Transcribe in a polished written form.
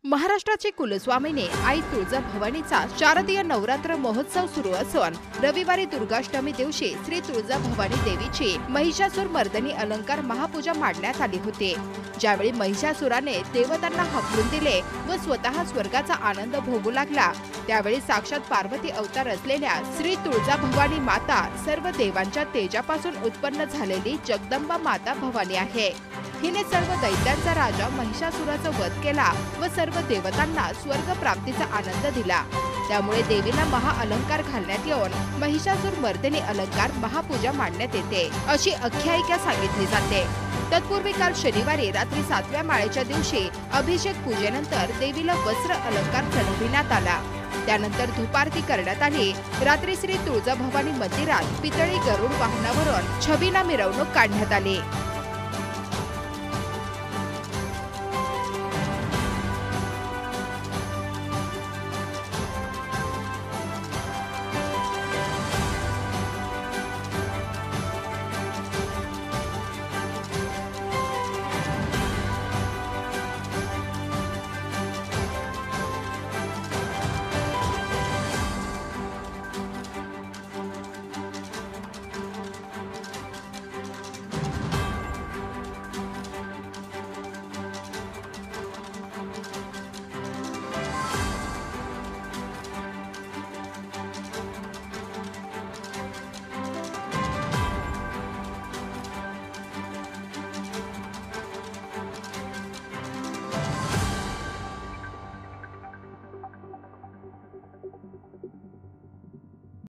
महाराष्ट्राची कुलस्वामिनी आई तुळजाभवानीचा शारदीय नवरात्र महोत्सव सुरू असून रविवारी दुर्गाष्टमी दिवशी श्री तुळजाभवानी देवीची महिषासुर मर्दनी अलंकार महापूजा मांडण्यात आली होती। ज्यावेळी महिषासुराने देवतांना हकलून दिले व स्वतः स्वर्गाचा आनंद भोगू लागला, त्यावेळी साक्षात पार्वती अवतार असलेल्या श्री तुळजाभवानी माता सर्व देवांच्या तेजापासून उत्पन्न झालेली जगदंबा माता भवानी आहे। हिने सर्व दैत्यांचा राजा महिषासुराचा वध केला व सर्व देवतांना स्वर्ग प्राप्तीचा आनंद दिला। त्यामुळे देवीला महाअलंकार घालण्यात येऊन महिषासुर मर्दिनी अलंकार महापूजा मांडण्यात येते अशी आख्यायिका सांगितली जाते। तत्पूर्वी काल शनिवारी रात्री 7व्या माळेच्या दिवशी अभिषेक पूजेनंतर देवीला वस्त्र अलंकार चढविण्यात आला। त्यानंतर धूपारती करण्यात आली। रात्री श्री तुळजाभवानी मंदिरात पितळी गरुड वाहनावरून छबिना मिरवणूक काढण्यात आली।